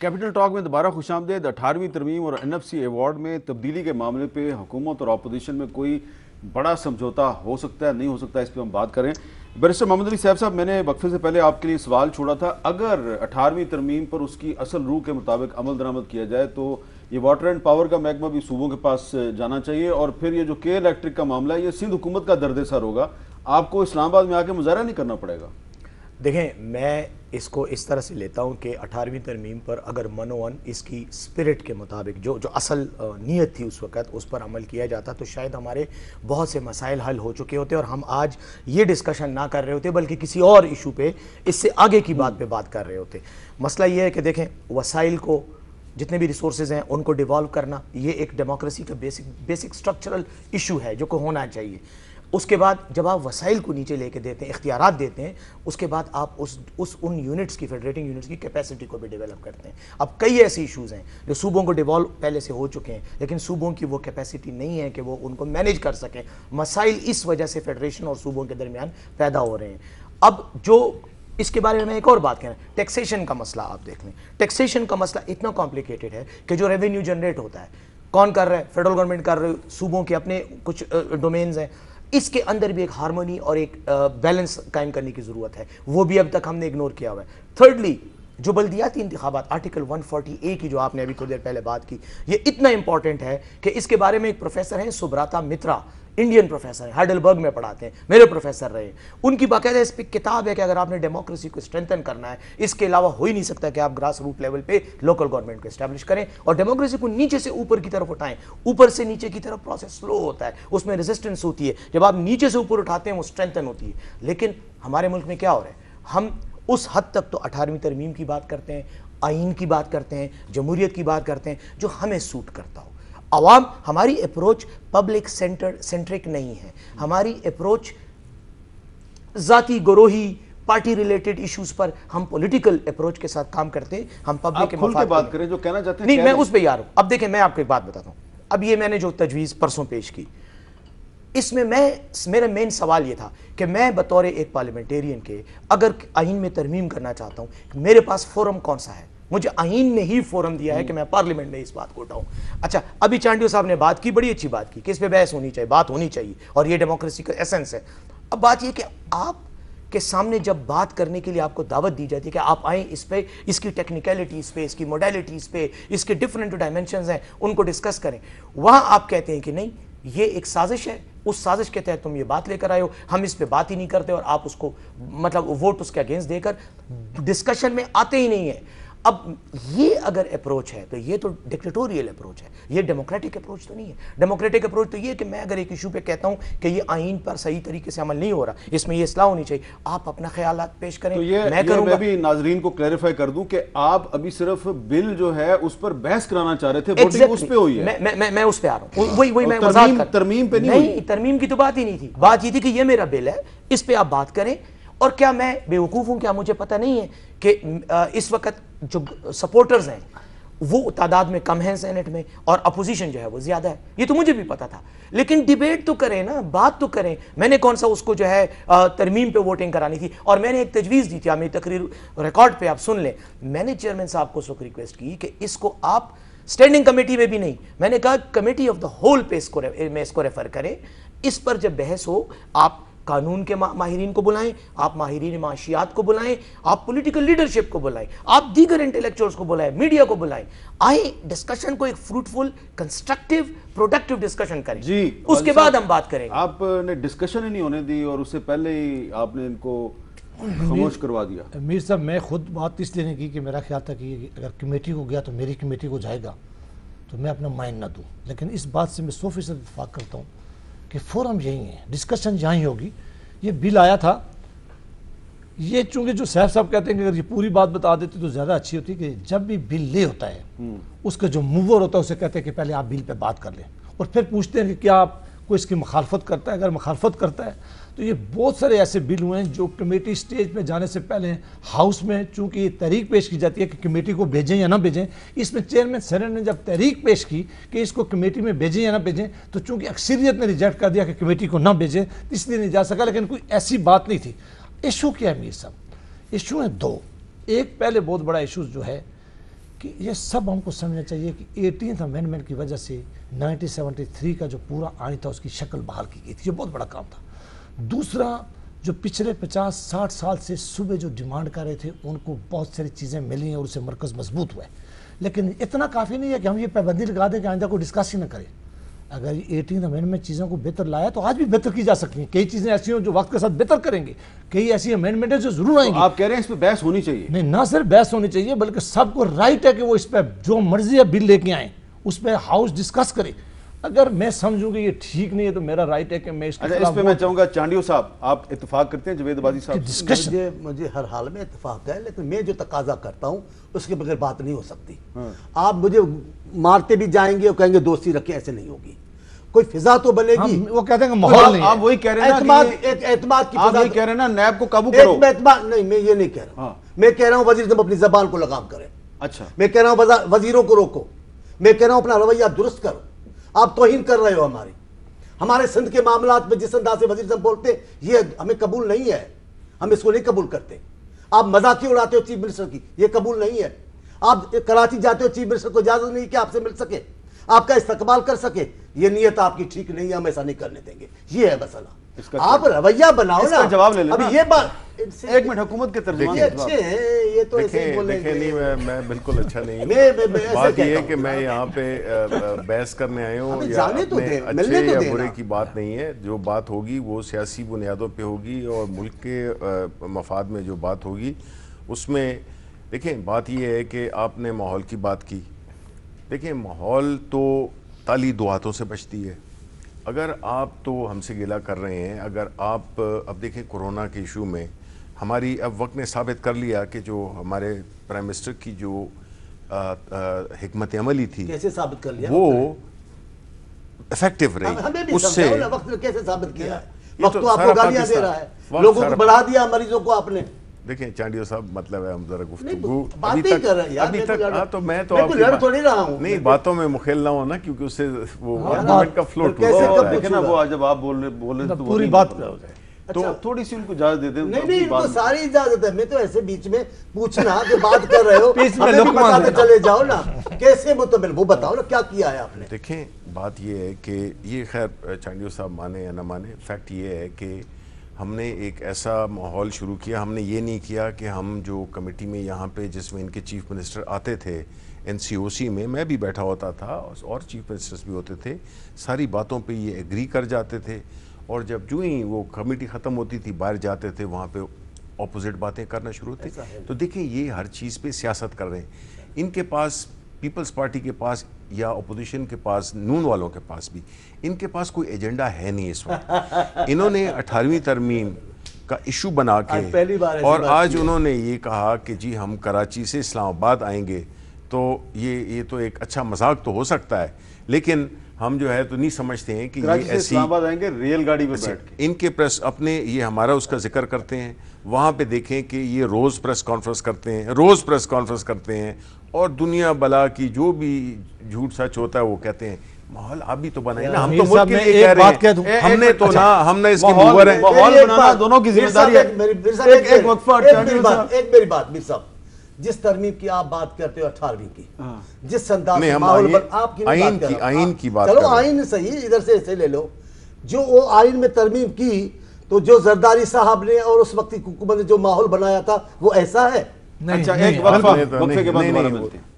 Capital talk میں دوبارہ خوش آمدید۔ 18ویں ترمیم اور NFC ایوارڈ میں تبدیلی کے معاملے پہ حکومت اور اپوزیشن میں کوئی بڑا سمجھوتا ہو سکتا ہے نہیں ہو سکتا، اس پہ ہم بات کریں۔ بیرسٹر محمد علی صاحب صاحب، میں نے وقفے سے پہلے آپ کے لیے سوال چھوڑا تھا، اگر 18ویں ترمیم پر اس کی اصل روح کے مطابق عمل درآمد کیا جائے تو یہ واٹر اینڈ پاور کا محکمہ بھی صوبوں کے پاس جانا چاہیے، اور پھر یہ جو کے الیکٹرک کا معاملہ ہے یہ سندھ حکومت کا درد سر ہوگا، آپ کو اسلام آباد میں آ کے مظاہرہ نہیں کرنا پڑے گا۔ دیکھیں، میں اس کو اس طرح سے لیتا ہوں کہ 18ویں ترمیم پر اگر منوان اس کی سپرٹ کے مطابق جو اصل نیت تھی اس وقت اس پر عمل کیا جاتا تو شاید ہمارے بہت سے مسائل حل ہو چکے ہوتے اور ہم آج یہ ڈسکشن نہ کر رہے ہوتے بلکہ کسی اور ایشو پہ اس سے آگے کی بات پہ بات کر رہے ہوتے۔ مسئلہ یہ ہے کہ دیکھیں، وسائل کو جتنے بھی ریسورسز ہیں ان کو ڈیوالو کرنا یہ ایک ڈیموکریسی کا بیسک سٹرکچرل ایشو ہے جو کہ ہونا چاہیے۔ اس کے بعد جب آپ وسائل کو نیچے لے کے دیتے ہیں، اختیارات دیتے ہیں، اس کے بعد آپ ان یونٹس کی فیڈریٹنگ یونٹس کی کیپیسٹی کو بھی ڈیولپ کرتے ہیں۔ اب کئی ایسے ایشوز ہیں جو صوبوں کو ڈیوالو پہلے سے ہو چکے ہیں لیکن صوبوں کی وہ کیپیسٹی نہیں ہے کہ وہ ان کو مینیج کر سکیں۔ مسائل اس وجہ سے فیڈریشن اور صوبوں کے درمیان پیدا ہو رہے ہیں۔ اب جو اس کے بارے میں ایک اور بات کہنا ہے، ٹیکسیشن کا مسئلہ آپ دیکھ لیں۔ ٹیکسیشن کا مسئلہ اتنا کمپلیکیٹڈ ہے کہ جو ریونیو جنریٹ ہوتا ہے کون کر رہا ہے؟ فیڈرل گورنمنٹ کر رہی ہے، صوبوں کے اپنے کچھ ڈومینز ہیں۔ اس کے اندر بھی ایک ہارمونی اور ایک بیلنس قائم کرنے کی ضرورت ہے، وہ بھی اب تک ہم نے اگنور کیا ہوا ہے۔ تھرڈلی، جو بلدیاتی انتخابات آرٹیکل 140A کی جو آپ نے ابھی تھوڑی دیر پہلے بات کی، یہ اتنا امپورٹنٹ ہے کہ اس کے بارے میں ایک پروفیسر ہیں سبراتا مترا، انڈین پروفیسر ہیں، ہائیڈلبرگ میں پڑھاتے ہیں، میرے پروفیسر رہے ہیں۔ ان کی باقاعدہ اس پہ کتاب ہے کہ اگر آپ نے ڈیموکریسی کو اسٹرینتھن کرنا ہے، اس کے علاوہ ہو ہی نہیں سکتا کہ آپ گراس روٹ لیول پہ لوکل گورنمنٹ کو اسٹیبلش کریں اور ڈیموکریسی کو نیچے سے اوپر کی طرف اٹھائیں۔ اوپر سے نیچے کی طرف پروسیس سلو ہوتا ہے، اس میں ریزسٹنس ہوتی ہے، جب آپ نیچے سے اوپر اٹھاتے ہیں وہ اسٹرینتھن ہوتی ہے۔ لیکن ہمارے ملک میں کیا ہو رہا ہے؟ ہم اس حد تک تو 18ویں ترمیم کی بات کرتے ہیں، آئین کی بات کرتے ہیں، جمہوریت کی بات کرتے ہیں جو ہمیں سوٹ کرتا ہو۔ عوام، ہماری اپروچ پبلک سینٹرک نہیں ہے، ہماری اپروچ ذاتی گروہی پارٹی ریلیٹڈ ایشوز پر ہم پولیٹیکل اپروچ کے ساتھ کام کرتے ہیں۔ ہم پبلک کے مفاد بات کریں جو کہنا چاہتے ہیں نہیں، میں اس پہ یار ہوں۔ اب دیکھیں، میں آپ کو ایک بات بتاتا ہوں۔ اب یہ میں نے جو تجویز پرسوں پیش کی، اس میں میرا مین سوال یہ تھا کہ میں بطور ایک پارلیمنٹیرین کے اگر آئین میں ترمیم کرنا چاہتا ہوں، میرے پاس فورم کون سا ہے؟ مجھے آئین نے ہی فورم دیا ہے کہ میں پارلیمنٹ میں اس بات کو اٹھاؤں۔ اچھا، ابھی چانڈیو صاحب نے بات کی، بڑی اچھی بات کی کہ اس پہ بحث ہونی چاہیے، بات ہونی چاہیے، اور یہ ڈیموکریسی کا ایسنس ہے۔ اب بات یہ کہ آپ کے سامنے جب بات کرنے کے لیے آپ کو دعوت دی جاتی ہے کہ آپ آئیں، اس پہ اس کی ٹیکنیکلٹیز پہ، اس کی موڈیلٹیز پہ، اس کے ڈفرینٹ ڈائمینشنز ہیں، ان کو ڈسکس کریں۔ وہاں آپ کہتے ہیں کہ نہیں، یہ ایک سازش ہے، اس سازش کے تحت تم یہ بات لے کر آئے ہو، ہم اس پہ بات ہی نہیں کرتے، اور آپ اس کو مطلب ووٹ اس کے اگینسٹ دے کر ڈسکشن میں آتے ہی نہیں ہیں۔ اب یہ اگر اپروچ ہے تو یہ تو ڈکٹیٹوریل اپروچ ہے، یہ ڈیموکریٹک اپروچ تو نہیں ہے۔ ڈیموکریٹک اپروچ تو یہ ہے کہ میں اگر ایک ایشو پہ کہتا ہوں کہ یہ آئین پر صحیح طریقے سے عمل نہیں ہو رہا، اس میں یہ اصلاح ہونی چاہیے، آپ اپنا خیالات پیش کریں، میں کروں گا۔ میں بھی ناظرین کو کلیریفائی کر دوں کہ آپ ابھی صرف بل جو ہے اس پر بحث کرانا چاہ رہے تھے، ووٹنگ اس پہ ہوئی ہے۔ میں اس پہ آ رہا ہوں، وہی میں وضاحت کر، ترمیم پہ نہیں، ترمیم کی تو بات ہی نہیں تھی۔ بات یہ تھی کہ یہ میرا بل ہے، اس پہ آپ بات کریں۔ اور کیا میں بے وقوف ہوں؟ کیا مجھے پتہ نہیں ہے کہ اس وقت جو سپورٹرز ہیں وہ تعداد میں کم ہیں سینٹ میں، اور اپوزیشن جو ہے وہ زیادہ ہے؟ یہ تو مجھے بھی پتا تھا، لیکن ڈیبیٹ تو کریں نا، بات تو کریں۔ میں نے کون سا اس کو جو ہے ترمیم پہ ووٹنگ کرانی تھی، اور میں نے ایک تجویز دی تھی، آپ میری تقریر ریکارڈ پہ آپ سن لیں۔ میں نے چیئرمین صاحب کو اس وقت ریکویسٹ کی کہ اس کو آپ اسٹینڈنگ کمیٹی میں بھی نہیں، میں نے کہا کمیٹی آف دا ہول پہ اس کو ریفر کریں۔ اس پر جب بحث ہو، آپ قانون کے ماہرین کو بلائیں، آپ ماہرین معاشیات کو بلائیں، آپ پولیٹیکل لیڈرشپ کو بلائیں، آپ دیگر انٹیلیکچوئلز کو بلائیں، میڈیا کو بلائیں، آئیں ڈسکشن کو ایک فروٹفل، کنسٹرکٹیو، پروڈکٹیو ڈسکشن کریں، اس کے بعد ہم بات کریں گے۔ آپ نے ڈسکشن ہی نہیں ہونے دی اور اس سے پہلے ہی آپ نے ان کو خاموش کروا دیا۔ میر صاحب، میں خود بات اس لیے نہیں کی کہ میرا خیال تھا کہ اگر کمیٹی کو گیا تو میری کمیٹی کو جائے گا تو میں اپنا مائنڈ نہ دوں، لیکن اس بات سے میں 100% اتفاق کرتا ہوں کہ فورم یہی ہے، ڈسکشن یہاں ہی ہوگی۔ یہ بل آیا تھا، یہ چونکہ جو صاحب کہتے ہیں کہ اگر یہ پوری بات بتا دیتے تو زیادہ اچھی ہوتی کہ جب بھی بل لے ہوتا ہے اس کا جو موور ہوتا ہے اسے کہتے ہیں کہ پہلے آپ بل پہ بات کر لیں، اور پھر پوچھتے ہیں کہ کیا آپ کو اس کی مخالفت کرتا ہے۔ اگر مخالفت کرتا ہے تو یہ بہت سارے ایسے بل ہوئے ہیں جو کمیٹی سٹیج پہ جانے سے پہلے ہاؤس میں چونکہ یہ تحریک پیش کی جاتی ہے کہ کمیٹی کو بھیجیں یا نہ بھیجیں، اس میں چیئرمین سینٹ نے جب تحریک پیش کی کہ اس کو کمیٹی میں بھیجیں یا نہ بھیجیں تو چونکہ اکثریت نے ریجیکٹ کر دیا کہ کمیٹی کو نہ بھیجیں، اس لیے نہیں جا سکا، لیکن کوئی ایسی بات نہیں تھی۔ ایشو کیا ہے میر صاحب؟ ایشو ہیں دو۔ ایک پہلے بہت بڑا ایشو جو ہے کہ یہ سب ہم کو سمجھنا چاہیے کہ 18th امینڈمنٹ کی وجہ سے 1973 کا جو پورا آئین تھا اس کی شکل بحال کی گئی تھی، یہ بہت بڑا کام تھا۔ دوسرا، جو پچھلے 50-60 سال سے صوبے جو ڈیمانڈ کر رہے تھے ان کو بہت ساری چیزیں ملی ہیں اور اسے مرکز مضبوط ہوا ہے، لیکن اتنا کافی نہیں ہے کہ ہم یہ پابندی لگا دیں کہ آئندہ کوئی ڈسکس ہی نہ کرے۔ اگر 18th امینڈمنٹ چیزوں کو بہتر لایا تو آج بھی بہتر کی جا سکتی ہیں، کئی چیزیں ایسی ہوں جو وقت کے ساتھ بہتر کریں گے، کئی ایسی امینڈمنٹ ہیں جو ضرور آئیں گی۔ آپ کہہ رہے ہیں اس پہ بحث ہونی چاہیے؟ نہیں، نہ صرف بحث ہونی چاہیے بلکہ سب کو رائٹ ہے کہ وہ اس پہ جو مرضی ہے بل لے کے آئیں، اس پہ ہاؤس ڈسکس کرے۔ اگر میں سمجھوں کہ یہ ٹھیک نہیں ہے تو میرا رائٹ ہے کہ میں اس کے اچھا، خلاف اس پہ میں چاہوں گا چانڈیو صاحب آپ اتفاق کرتے ہیں جوید آبادی صاحب؟ ڈسکشن مجھے ہر حال میں اتفاق ہے، لیکن میں جو تقاضا کرتا ہوں اس کے بغیر بات نہیں ہو سکتی۔ آپ مجھے مارتے بھی جائیں گے اور کہیں گے دوستی رکھیں، ایسے نہیں ہوگی، کوئی فضا تو بنے گی۔ وہ کہتے ہیں کہ ماحول نہیں ہے۔ آپ وہی کہہ رہے ہیں نا، اعتماد کی آپ فضا، یہ کہہ رہے ہیں نا نیب کو قابو کرو۔ اعتماد نہیں، میں یہ نہیں کہہ رہا ہوں، میں کہہ رہا ہوں وزیر اعظم اپنی زبان کو لگام کریں۔ اچھا، میں کہہ رہا ہوں وزیروں کو روکو، میں کہہ رہا ہوں اپنا رویہ درست کرو۔ آپ توہین کر رہے ہو ہمارے سندھ کے معاملات میں جس انداز سے وزیر اعظم بولتے ہیں، یہ ہمیں قبول نہیں ہے، ہم اس کو نہیں قبول کرتے۔ آپ مذاق اڑاتے ہو چیف منسٹر کی، یہ قبول نہیں ہے۔ آپ کراچی جاتے ہو، چیف منسٹر کو اجازت نہیں کہ آپ سے مل سکے، آپ کا استقبال کر سکے، یہ نیت آپ کی ٹھیک نہیں ہے، ہم ایسا نہیں کرنے دیں گے، یہ ہے مسئلہ۔ آپ رویہ بناؤ نا، جواب لے لیں۔ ابھی یہ بات ایک منٹ، حکومت کے ترجمان یہ اچھے ہیں، یہ تو ایسے ہی بولیں گے۔ نہیں، میں بالکل اچھا نہیں ہوں۔ میں بات یہ ہے کہ میں یہاں پہ بحث کرنے آئے ہوں، یا اپنے اچھے یا برے کی بات نہیں ہے۔ جو بات ہوگی وہ سیاسی بنیادوں پہ ہوگی اور ملک کے مفاد میں جو بات ہوگی اس میں دیکھیں، بات یہ ہے کہ آپ نے ماحول کی بات کی۔ دیکھیں، ماحول تو تالی دو ہاتھوں سے بچتی ہے۔ اگر آپ تو ہم سے گلہ کر رہے ہیں، اگر آپ اب دیکھیں کورونا کے ایشو میں ہماری اب وقت نے ثابت کر لیا کہ جو ہمارے پرائم منسٹر کی جو حکمت عملی تھی کیسے ثابت کر لیا؟ وہ افیکٹو رہی۔ ہمیں بھی اس سے سمجھاؤ نا، وقت نے کیسے ثابت کیا ہے؟ وقت تو آپ کو گالیاں دے رہا ہے، لوگوں کو بڑھا دیا، مریضوں کو آپ نے۔ دیکھیں چانڈیو صاحب، مطلب ہے ہم ذرا گفتگو ابھی تک ابھی تک تو میں تو آپ نہیں باتوں میں مخیل نہ ہونا، کیونکہ اس سے وہ آرگومنٹ کا فلو ٹوٹ جاتا ہے۔ دیکھیں نا، وہ جب آپ بول رہے تو پوری بات ہو جائے تو تھوڑی سی ان کو اجازت دے دیں۔ نہیں، ان کو ساری اجازت ہے، میں تو ایسے بیچ میں پوچھنا کہ بات کر رہے ہو، بیچ میں ہمیں بھی لقمان بتاتے چلے جاؤ نا، کیسے متمل، وہ بتاؤ نا کیا کیا ہے آپ نے۔ دیکھیں، بات یہ ہے کہ یہ خیر چانڈیو صاحب مانے یا نہ مانے، فیکٹ یہ ہے کہ ہم نے ایک ایسا ماحول شروع کیا۔ ہم نے یہ نہیں کیا کہ ہم جو کمیٹی میں یہاں پہ جس میں ان کے چیف منسٹر آتے تھے NCOC میں، میں بھی بیٹھا ہوتا تھا اور چیف منسٹرز بھی ہوتے تھے، ساری باتوں پہ یہ ایگری کر جاتے تھے، اور جب جو ہی وہ کمیٹی ختم ہوتی تھی باہر جاتے تھے، وہاں پہ اپوزٹ باتیں کرنا شروع ہوتی۔ تو دیکھیں، یہ ہر چیز پہ سیاست کر رہے ہیں۔ ان کے پاس، پیپلز پارٹی کے پاس یا اپوزیشن کے پاس، نون والوں کے پاس بھی، ان کے پاس کوئی ایجنڈا ہے نہیں اس وقت۔ انہوں نے 18ویں ترمیم کا ایشو بنا کے اور آج انہوں نے یہ کہا کہ جی ہم کراچی سے اسلام آباد آئیں گے، تو یہ تو ایک اچھا مذاق تو ہو سکتا ہے، لیکن ہم جو ہے تو نہیں سمجھتے ہیں کہ یہ ایسی اسلام آباد آئیں گے ریل گاڑی پہ بیٹھ کے۔ ان کے پریس اپنے یہ ہمارا اس کا ذکر کرتے ہیں، وہاں پہ دیکھیں کہ یہ روز پریس کانفرنس کرتے ہیں اور دنیا بلا کی جو بھی جھوٹ سچ ہوتا ہے وہ کہتے ہیں۔ ماحول آپ بھی تو بنائیں نا، ہم تو ملک کے لیے کہہ رہے ہیں، ہم نے تو نہ، ہم نے اس کے موور ہیں۔ ماحول بنانا دونوں کی ذمہ داری ہے۔ ایک وقفہ، ایک میری بات میر صاحب، جس ترمیم کی آپ بات کرتے ہو 18ویں کی، جس انداز سے ماحول آپ کی آئین کی بات، چلو آئین صحیح، ادھر سے ایسے لے لو، جو وہ آئین میں ترمیم کی تو جو زرداری صاحب نے اور اس وقت کی حکومت نے جو ماحول بنایا تھا وہ ایسا ہے۔ اچھا، ایک وقفے کے بعد دوبارہ ملتے ہیں۔